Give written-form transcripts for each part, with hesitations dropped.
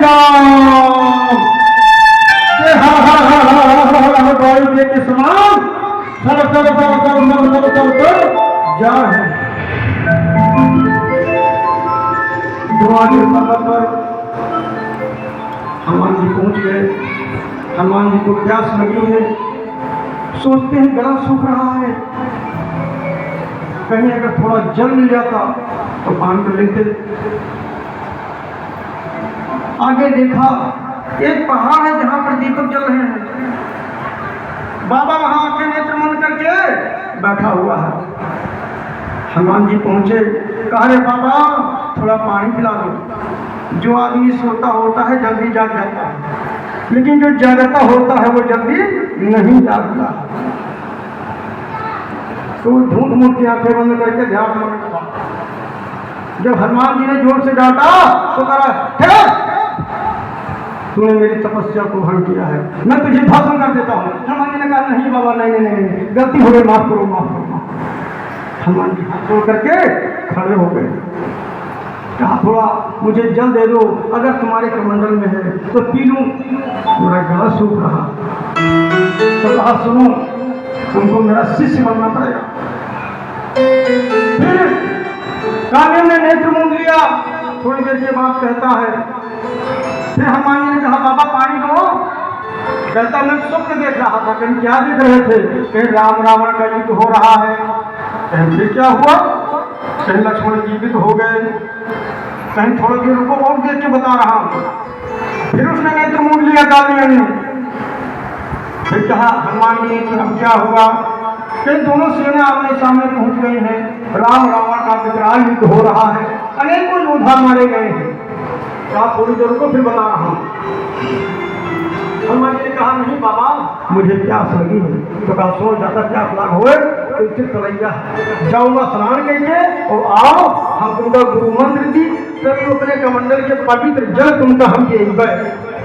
राम गाड़ी के समान sir sir sir sir sir sir sir sir जा है दुआरे पर हनुमान जी पहुंच गए। हनुमान जी को प्यास लगी है, सोचते हैं गला सूख रहा है, कहीं अगर थोड़ा जल मिल जाता तो पान कर लेते। आगे देखा एक पहाड़ है जहां पर दीपक जल रहे हैं। बाबा वहां आके नेत्र मन करके बैठा हुआ है। हनुमान जी पहुंचे, कहा रे बाबा थोड़ा पानी पिला दो। जो आदमी सोता होता है जल्दी जाग जाता है, लेकिन जो जागता होता है वो जल्दी नहीं जागता। तो ढूंढ मूंढ की आंखें बंद करके ध्यान में लगा। जब हनुमान जी ने जोर से डांटा तो कहा तूने मेरी तपस्या को भंग किया है, मैं तुझे भाषण कर देता हूँ। हनुमान जी ने कहा नहीं बाबा नहीं नहीं नहीं, नहीं। गलती हो गई, माफ करो माफ करो। हनुमान जी हाथ जोड़ करके खड़े हो गए, कहा थोड़ा मुझे जल दे दो, अगर तुम्हारे कमंडल में है तो पी लूं, मेरा गला सूख रहा। तो कहा सुनो तुमको मेरा शिष्य बनना पड़ेगा। फिर कान्हा ने नेत्र मूंद लिया। थोड़ी देर के बाद कहता है, फिर हनुमान जी ने कहा बाबा पानी दो। कहता मैं स्वप्न देख रहा था। कहीं क्या देख रहे थे? कहीं राम रावण का युद्ध हो रहा है। कहीं फिर क्या हुआ? कहीं लक्ष्मण जीवित हो गए। कहीं थोड़ी देर रुको और देख के बता रहा हूँ। फिर उसने नेत्र मूंद लिया कान्हा ने। फिर कहा हनुमान जी कि अब क्या हुआ? कहीं दोनों सेना आमने सामने पहुंच गई हैं। राम रावण का विकराल युद्ध हो रहा है, अनेकों योद्धा मारे गए हैं। कहा थोड़ी देर को फिर बता रहा हूँ। हनुमान जी ने कहा नहीं बाबा मुझे प्यास लगी है। तो कहा सो ज्यादा प्यास लाग होए तो इससे तलैया जाऊंगा स्नान करके और आओ हम तुमका गुरु मंत्र दी, तब तो अपने कमंडल के पवित्र जल तुमका हम ये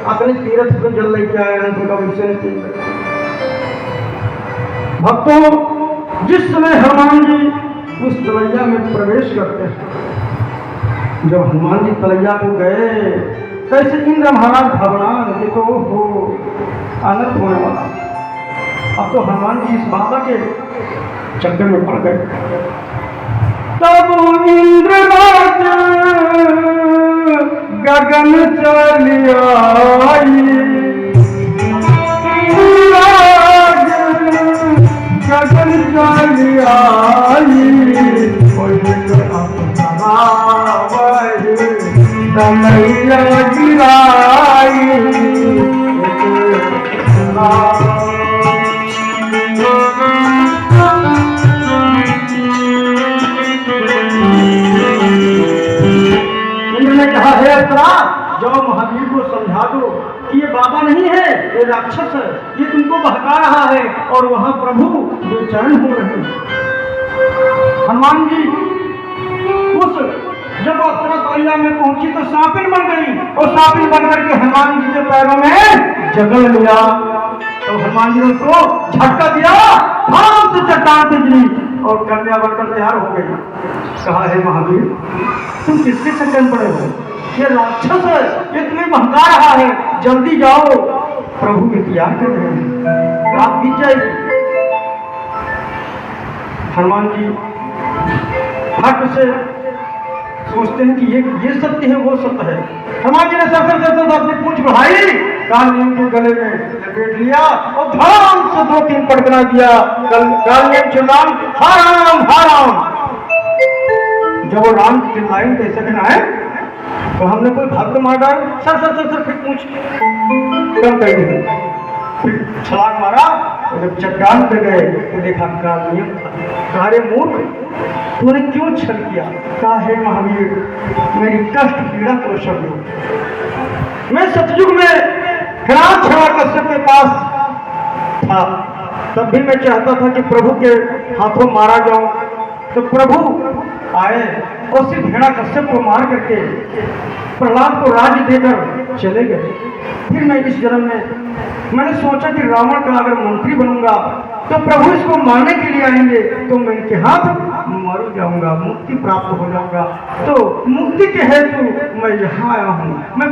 अपने तीर्थ में जल लेके आए हैं, तुमका वैसे नहीं। भक्तों जिस समय हनुमान जी उस तलैया में प्रवेश करते हैं, जब हनुमान जी तलैया को गए कैसे इंद्र महाराज घबरा रहे तो हो अनर्थ होने वाला। अब तो हनुमान जी इस बाबा के चक्कर में पड़ गए। तब इंद्र गगन चल आई, गगन चल आई, तलैया गिराई। इंद्र ने कहा है असुरा जाओ महावीर को समझा दो कि ये बाबा नहीं है, ये राक्षस है, ये तुमको बहका रहा है और वहां प्रभु बेचैन हो रहे हैं। हनुमान जी उस जब अप्सरा तलैया में पहुंची तो सांपिन बन गई और सांपिन बन करके हनुमान जी के पैरों में जगल लिया। तो हनुमान जी ने उसको झटका दिया, धड़ाम से चट्टान से गिरी और कन्या बनकर तैयार हो गई। कहा है महावीर तुम किसके चक्कर में पड़े हो? ये राक्षस है, ये तुम्हें भड़का रहा है, जल्दी जाओ प्रभु इंतजार कर रहे हैं, रात बीत जाएगी। हनुमान जी हट से सोचते हैं कि ये सत्य है वो सत्य है। हनुमान जी ने सबसे अपनी पूंछ बढ़ाई, कालनेम के गले में लपेट लिया और धड़ाम से 2-3 पटकना दिया। कालनेम चिल्लान हाराम हाराम। जब वो राम चिल्लाएं कैसे कहना है तो हमने कोई भक्त मार डाल सर फिर पूछ कम कर दी। फिर छलांग मारा और जब चट्टान पे गए तो देखा कालनेम था। कहा रे मूर्ख तूने क्यों छल किया? कहा है महावीर मेरी कष्ट पीड़ा को समझो। मैं सतयुग में हिरण्यकश्यप कश्यप के पास था, तब भी मैं चाहता था कि प्रभु के हाथों मारा जाऊं। तो प्रभु आए और सिर्फ हिरण्यकश्यप को मार करके प्रहलाद को राज्य देकर चले गए। फिर मैं इस जन्म में मैंने सोचा कि रावण का अगर मंत्री बनूंगा तो प्रभु इसको मारने के लिए आएंगे तो मैं इनके हाथ मर जाऊंगा, मुक्ति प्राप्त हो जाऊंगा। तो मुक्ति के हेतु मैं यहाँ आया हूँ। मैं